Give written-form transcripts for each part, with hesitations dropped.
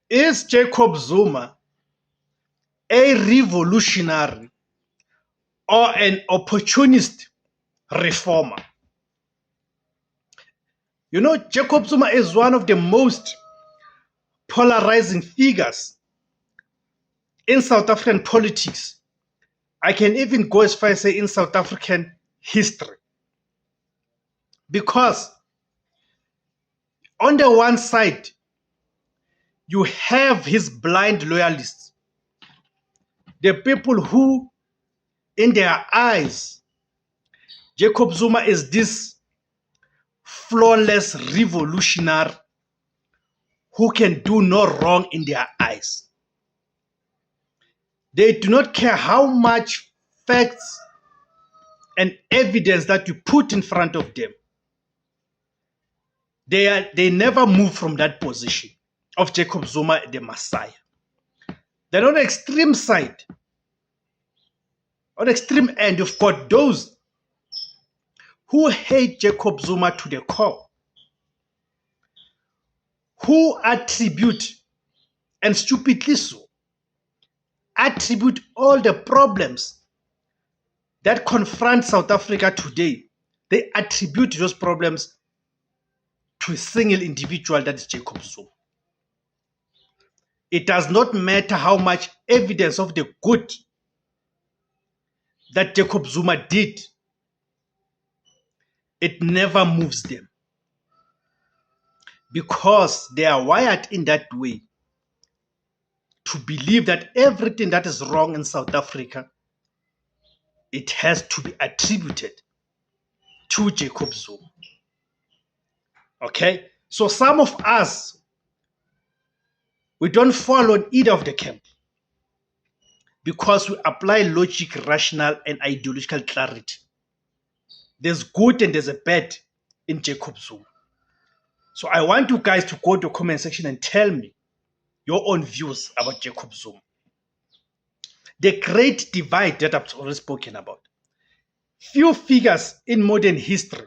Is Jacob Zuma a revolutionary or an opportunist reformer? You know, Jacob Zuma is one of the most polarizing figures in South African politics. I can even go as far as say in South African history. Because on the one side, you have his blind loyalists, the people who, in their eyes, Jacob Zuma is this flawless revolutionary who can do no wrong in their eyes. They do not care how much facts and evidence that you put in front of them. They never move from that position of Jacob Zuma, the Messiah. Then on the extreme side, on the extreme end, you've got those who hate Jacob Zuma to the core, who attribute, and stupidly so, attribute all the problems that confront South Africa today. They attribute those problems to a single individual, that is Jacob Zuma. It does not matter how much evidence of the good that Jacob Zuma did, it never moves them, because they are wired in that way to believe that everything that is wrong in South Africa, it has to be attributed to Jacob Zuma. Okay? So some of us, we don't fall on either of the camp because we apply logic, rational, and ideological clarity. There's good and there's a bad in Jacob Zuma. So I want you guys to go to the comment section and tell me your own views about Jacob Zuma. The great divide that I've already spoken about. Few figures in modern history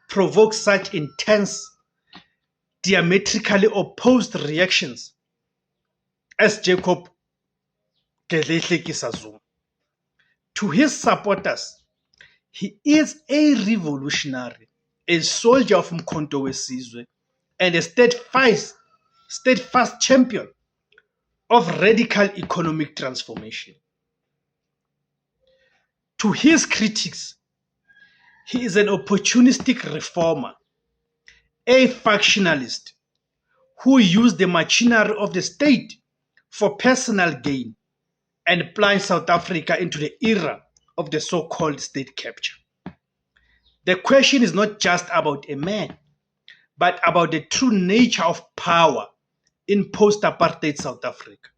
provoke such intense, diametrically opposed reactions as Jacob Zuma. To his supporters, he is a revolutionary, a soldier of Umkhonto weSizwe, and a steadfast champion of radical economic transformation. To his critics, he is an opportunistic reformer, a factionalist who used the machinery of the state for personal gain and plunged South Africa into the era of the so-called state capture. The question is not just about a man, but about the true nature of power in post-apartheid South Africa.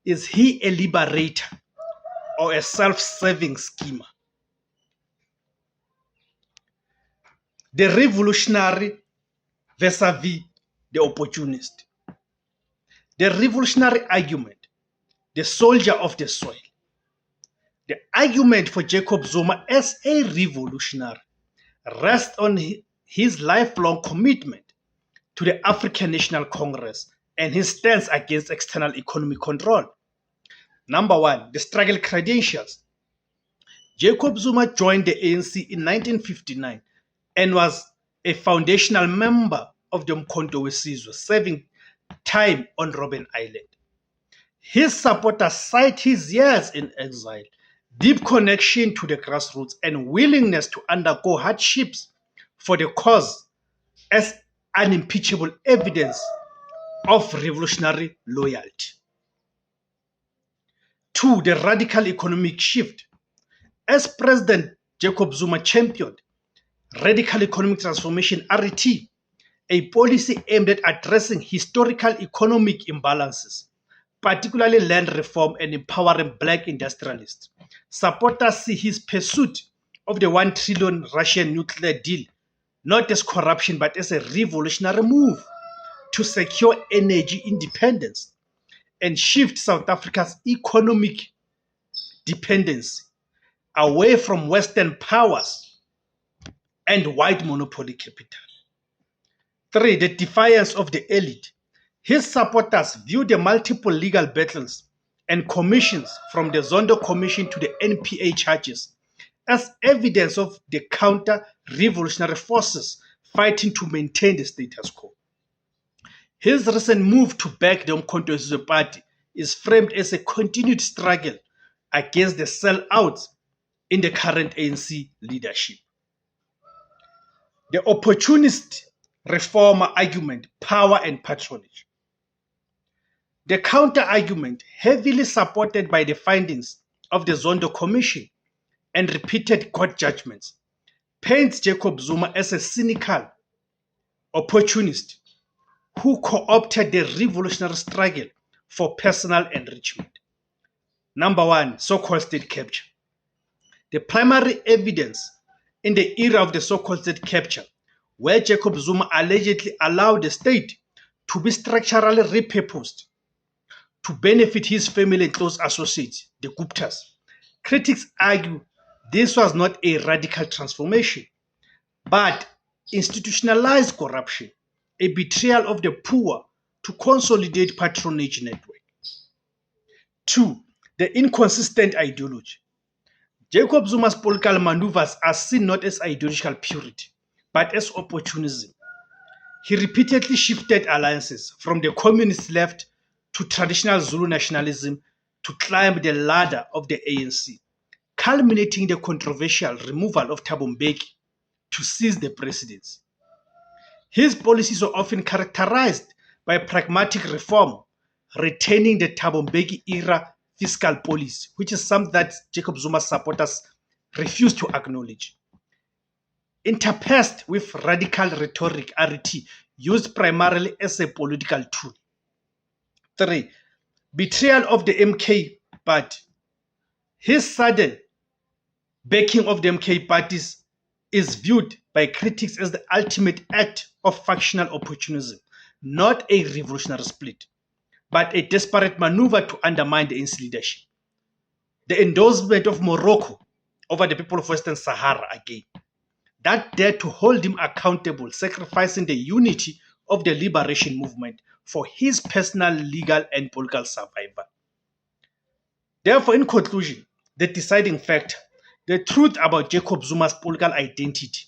Is he a liberator or a self-serving schemer? The revolutionary vis-a-vis the opportunist. The revolutionary argument, the soldier of the soil. The argument for Jacob Zuma as a revolutionary rests on his lifelong commitment to the African National Congress and his stance against external economic control. Number one, the struggle credentials. Jacob Zuma joined the ANC in 1959 and was a foundational member of the Umkhonto weSizwe, serving time on Robben Island. His supporters cite his years in exile, deep connection to the grassroots, and willingness to undergo hardships for the cause as unimpeachable evidence of revolutionary loyalty. Two, the radical economic shift. As President Jacob Zuma championed radical economic transformation, RET, a policy aimed at addressing historical economic imbalances, particularly land reform and empowering black industrialists. Supporters see his pursuit of the $1 trillion Russian nuclear deal not as corruption but as a revolutionary move to secure energy independence and shift South Africa's economic dependency away from Western powers and white monopoly capital. Three, the defiance of the elite. His supporters view the multiple legal battles and commissions from the Zondo Commission to the NPA charges as evidence of the counter-revolutionary forces fighting to maintain the status quo. His recent move to back the Umkhonto weSizwe Party is framed as a continued struggle against the sellouts in the current ANC leadership. The opportunist reformer argument, power and patronage. The counter-argument, heavily supported by the findings of the Zondo Commission and repeated court judgments, paints Jacob Zuma as a cynical opportunist who co-opted the revolutionary struggle for personal enrichment. Number one, so-called state capture. The primary evidence in the era of the so-called state capture, where Jacob Zuma allegedly allowed the state to be structurally repurposed to benefit his family and close associates, the Guptas. Critics argue this was not a radical transformation, but institutionalized corruption, a betrayal of the poor to consolidate patronage network. 2. The inconsistent ideology. Jacob Zuma's political maneuvers are seen not as ideological purity, but as opportunism. He repeatedly shifted alliances from the communist left to traditional Zulu nationalism to climb the ladder of the ANC, culminating the controversial removal of Thabo Mbeki to seize the presidency. His policies were often characterized by pragmatic reform, retaining the Thabo Mbeki era fiscal policy, which is something that Jacob Zuma's supporters refuse to acknowledge. Interspersed with radical rhetoric, RT, used primarily as a political tool. 3. Betrayal of the MK party. His sudden backing of the MK parties is viewed by critics as the ultimate act of factional opportunism, not a revolutionary split, but a desperate maneuver to undermine the ANC leadership. The endorsement of Morocco over the people of Western Sahara again, that dared to hold him accountable, sacrificing the unity of the liberation movement for his personal, legal, and political survival. Therefore, in conclusion, the deciding factor, the truth about Jacob Zuma's political identity,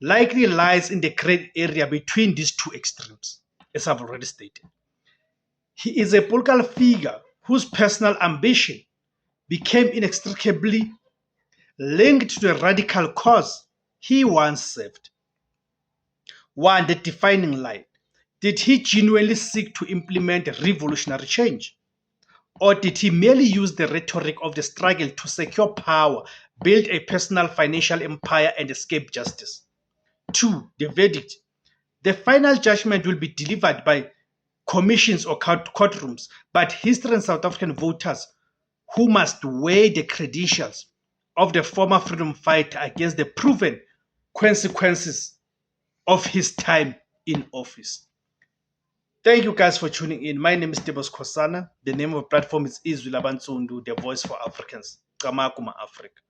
likely lies in the gray area between these two extremes, as I've already stated. He is a political figure whose personal ambition became inextricably linked to the radical cause he once served. 1. The defining line. Did he genuinely seek to implement revolutionary change? Or did he merely use the rhetoric of the struggle to secure power, build a personal financial empire, and escape justice? 2. The verdict. The final judgment will be delivered by commissions or courtrooms, but history and South African voters who must weigh the credentials of the former freedom fighter against the proven consequences of his time in office. Thank you guys for tuning in. My name is Tebos Kosana. The name of the platform is Izwi Labansundu, the voice for Africans. Kamakuma Africa.